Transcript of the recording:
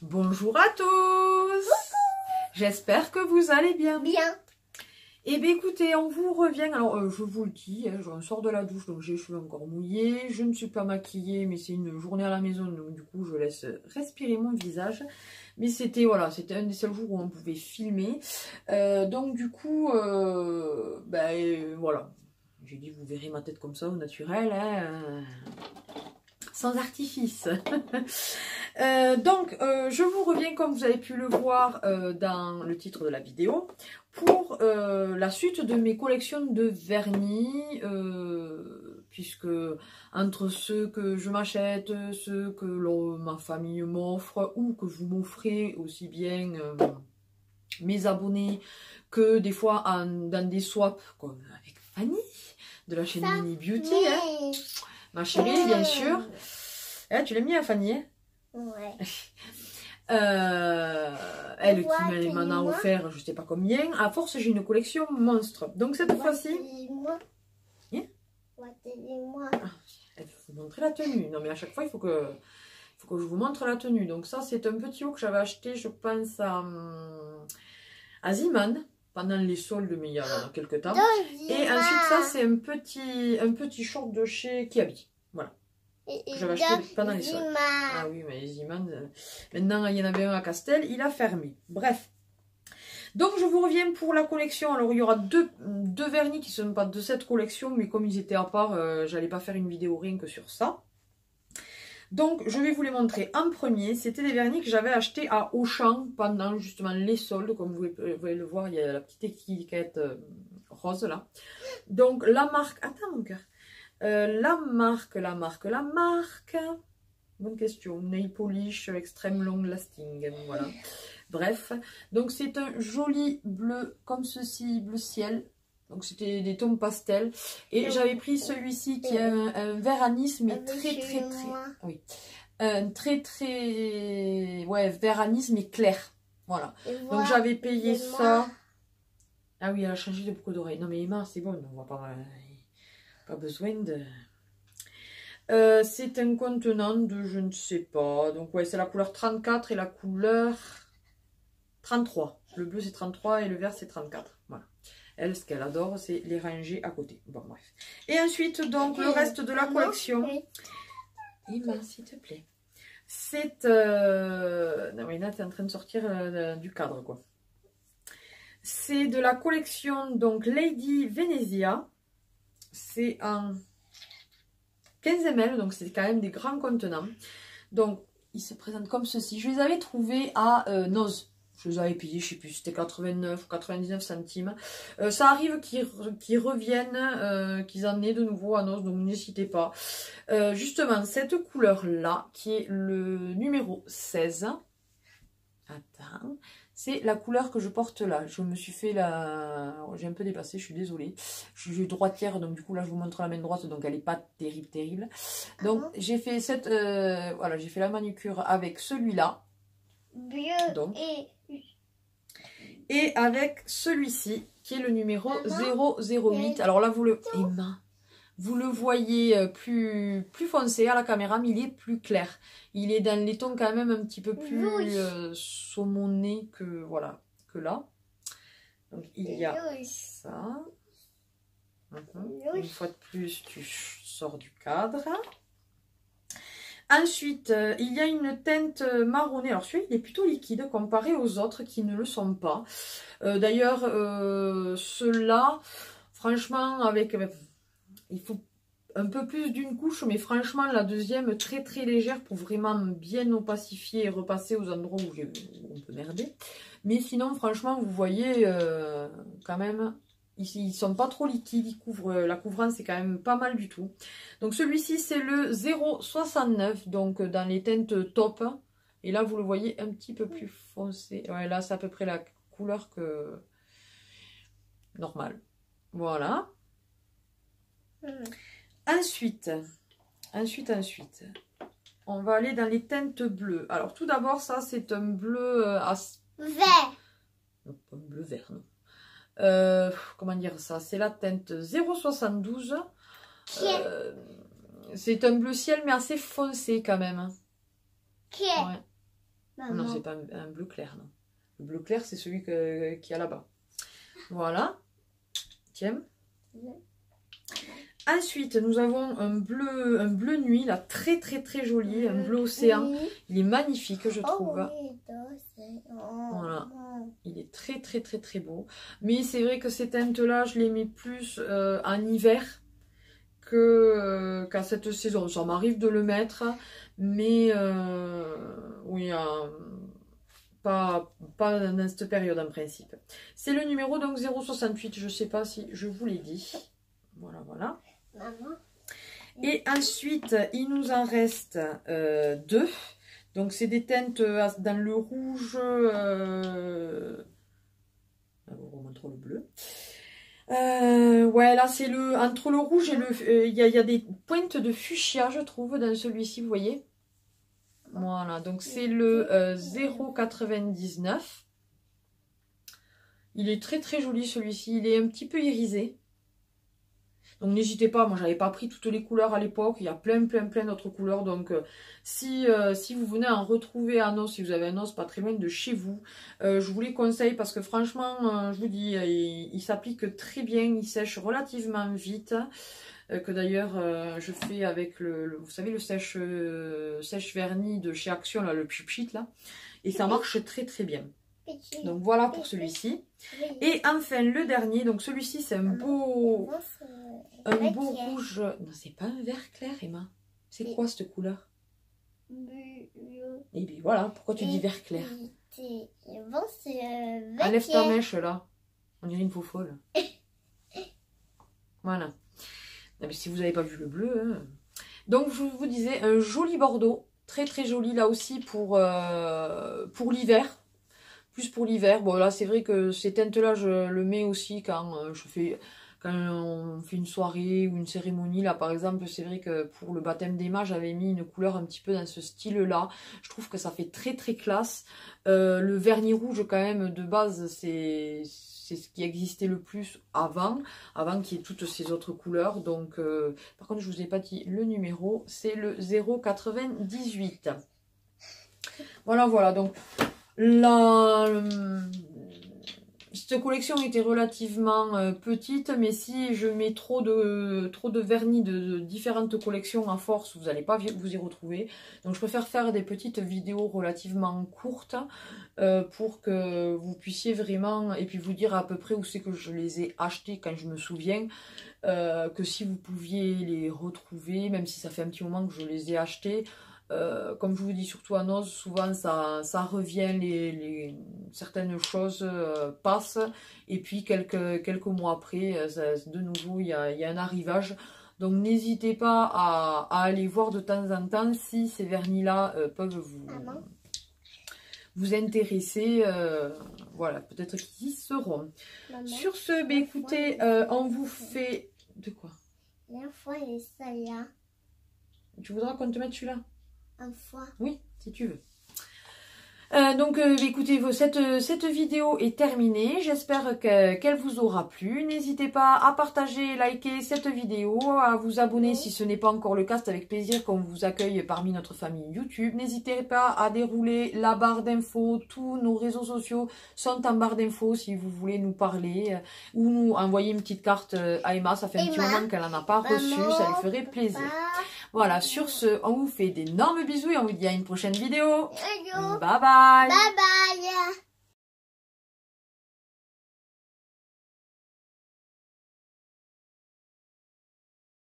Bonjour à tous. J'espère que vous allez bien. Bien. Eh bien écoutez, on vous revient. Alors je vous le dis, je sors de la douche, donc j'ai les cheveux encore mouillés. Je ne suis pas maquillée, mais c'est une journée à la maison, donc du coup je laisse respirer mon visage. Mais c'était c'était un des seuls jours où on pouvait filmer. Donc du coup, voilà. J'ai dit, vous verrez ma tête comme ça, au naturel, hein, sans artifice. Je vous reviens, comme vous avez pu le voir dans le titre de la vidéo, pour la suite de mes collections de vernis, puisque entre ceux que je m'achète, ceux que ma famille m'offre, ou que vous m'offrez aussi bien mes abonnés, que des fois dans des swaps, comme avec Fanny, de la chaîne Mini Beauty, hein, ma chérie, bien sûr. Tu l'as mis à Fanny, hein? Ouais. Elle qui m'en a offert je sais pas combien. À force, j'ai une collection monstre. Donc cette fois-ci, Hein? elle faut vous montrer la tenue. Non mais à chaque fois il faut que je vous montre la tenue. Donc ça c'est un petit haut que j'avais acheté, je pense à Zeeman pendant les soldes, mais il y a quelques temps. Et ensuite ça c'est un petit short de chez Kiabi. Voilà. Que j'avais acheté pendant les soldes. Ah oui, mais Zeeman, maintenant il y en avait un à Castel, il a fermé. Bref. Donc je vous reviens pour la collection. Alors il y aura deux vernis qui ne sont pas de cette collection, mais comme ils étaient à part, j'allais pas faire une vidéo rien que sur ça. Donc je vais vous les montrer. En premier, c'était des vernis que j'avais achetés à Auchan pendant justement les soldes. Comme vous pouvez le voir, il y a la petite étiquette rose là. Donc la marque... Attends mon cœur. La marque. Bonne question. Nail polish extrême long lasting. Voilà. Bref. Donc c'est un joli bleu comme ceci, bleu ciel. Donc c'était des tons pastel. Et j'avais pris celui-ci qui est un vert anis, mais très. Oui. Un très. Ouais, vert anis, mais clair. Voilà. Donc j'avais payé ça. Ah oui, elle a changé de boucle d'oreille. Non mais Emma, c'est bon, on va pas. Pas besoin de... c'est un contenant de je ne sais pas. Donc ouais, c'est la couleur 34 et la couleur 33. Le bleu c'est 33 et le vert c'est 34. Voilà. Elle, ce qu'elle adore, c'est les ranger à côté. Bon, bref. Et ensuite, donc, le reste de la collection. Emma, s'il te plaît. C'est... Non, mais là, tu es en train de sortir du cadre, quoi. C'est de la collection, donc, Lady Venezia. C'est en 15 ml, donc c'est quand même des grands contenants. Donc, ils se présentent comme ceci. Je les avais trouvés à Noz. Je les avais payés, je sais plus, c'était 89 ou 99 centimes. Ça arrive qu'ils reviennent, qu'ils en aient de nouveau à Noz, donc n'hésitez pas. Justement, cette couleur-là, qui est le numéro 16. Attends. C'est la couleur que je porte là. Je me suis fait la... J'ai un peu dépassé, je suis désolée. Je suis droitière, donc du coup là je vous montre la main droite, donc elle n'est pas terrible. Donc j'ai fait cette... voilà, j'ai fait la manucure avec celui-là. Donc. Et avec celui-ci, qui est le numéro 008. Alors là, vous le... Emma, vous le voyez plus foncé à la caméra, mais il est plus clair. Il est dans les tons quand même un petit peu plus saumonné que, voilà, que là. Donc il y a ça. Une fois de plus, tu sors du cadre. Ensuite, il y a une teinte marronnée. Alors celui-là, il est plutôt liquide comparé aux autres qui ne le sont pas. D'ailleurs, ceux-là, franchement, avec... il faut un peu plus d'une couche, mais franchement, la deuxième, très légère pour vraiment bien opacifier et repasser aux endroits où on peut merder. Mais sinon, franchement, vous voyez, quand même... Ici, ils sont pas trop liquides, ils couvrent, la couvrance est quand même pas mal du tout. Donc celui-ci c'est le 0,69, donc dans les teintes top. Et là vous le voyez un petit peu plus foncé. Ouais, là c'est à peu près la couleur que normale. Voilà. Ensuite, Ensuite, on va aller dans les teintes bleues. Alors, tout d'abord, ça, c'est un bleu... Vert. Non, pas un bleu vert, non. Comment dire ça? C'est la teinte 072. C'est un bleu ciel, mais assez foncé quand même. Ouais. Non, c'est pas un bleu clair, non. Le bleu clair, c'est celui qu'il y a là-bas. Voilà. Tiens. Ensuite, nous avons un bleu nuit, là, très joli, un bleu océan. Il est magnifique, je trouve. Voilà. Il est très beau. Mais c'est vrai que ces teintes-là, je les mets plus en hiver qu'à cette saison. Ça m'arrive de le mettre, mais oui, pas dans cette période en principe. C'est le numéro donc 068, je ne sais pas si je vous l'ai dit. Voilà. Maman. Et ensuite, il nous en reste deux. Donc, c'est des teintes dans le rouge. On vous remontre le bleu. Ouais, là, c'est le entre le rouge et le... Il y a des pointes de fuchsia, je trouve, dans celui-ci, vous voyez. Voilà, donc c'est le 0,99. Il est très joli, celui-ci. Il est un petit peu irisé. Donc n'hésitez pas, moi j'avais pas pris toutes les couleurs à l'époque, il y a plein d'autres couleurs. Donc si vous venez en retrouver à Nos, si vous avez un Nos pas très loin de chez vous, je vous les conseille parce que franchement, je vous dis, il s'applique très bien, il sèche relativement vite. Que d'ailleurs je fais avec vous savez le sèche-vernis de chez Action, là, le Pchit là, et ça marche très bien. Donc voilà pour celui-ci. Et enfin le dernier, donc celui-ci c'est un beau rouge. Non, c'est pas un vert clair, Emma. C'est quoi cette couleur? Et bien voilà, pourquoi tu dis vert clair? Enlève ta mèche là, on dirait une faux folle. Voilà. Non, mais si vous n'avez pas vu le bleu, hein. Donc je vous disais un joli bordeaux, très joli là aussi pour l'hiver. Plus pour l'hiver. Bon là c'est vrai que ces teintes là je le mets aussi quand on fait une soirée ou une cérémonie. Là par exemple c'est vrai que pour le baptême d'Emma j'avais mis une couleur un petit peu dans ce style là. Je trouve que ça fait très classe. Le vernis rouge quand même de base c'est ce qui existait le plus avant qu'il y ait toutes ces autres couleurs. Donc par contre je vous ai pas dit le numéro, c'est le 098. Voilà donc cette collection était relativement petite, mais si je mets trop de vernis de différentes collections à force, vous n'allez pas vous y retrouver. Donc je préfère faire des petites vidéos relativement courtes pour que vous puissiez vraiment, et puis vous dire à peu près où c'est que je les ai achetés quand je me souviens, que si vous pouviez les retrouver, même si ça fait un petit moment que je les ai achetés. Comme je vous dis, surtout à Nos, souvent ça revient, certaines choses passent, et puis quelques mois après, de nouveau il y a un arrivage. Donc n'hésitez pas à aller voir de temps en temps si ces vernis-là peuvent vous intéresser. Voilà, peut-être qu'ils y seront. Maman, sur ce, bah, écoutez, on vous fait... De quoi? La fois, il est celle-là. Tu voudras qu'on te mette celui-là? Fois. Oui, si tu veux. Donc écoutez, cette vidéo est terminée. J'espère qu'elle vous aura plu. N'hésitez pas à partager, liker cette vidéo, à vous abonner si ce n'est pas encore le cas. C'est avec plaisir qu'on vous accueille parmi notre famille YouTube. N'hésitez pas à dérouler la barre d'infos. Tous nos réseaux sociaux sont en barre d'infos si vous voulez nous parler ou nous envoyer une petite carte à Emma. Ça fait un petit moment qu'elle n'en a pas reçu. Ça lui ferait plaisir. Voilà, sur ce, on vous fait d'énormes bisous et on vous dit à une prochaine vidéo. Bye bye. Bye bye.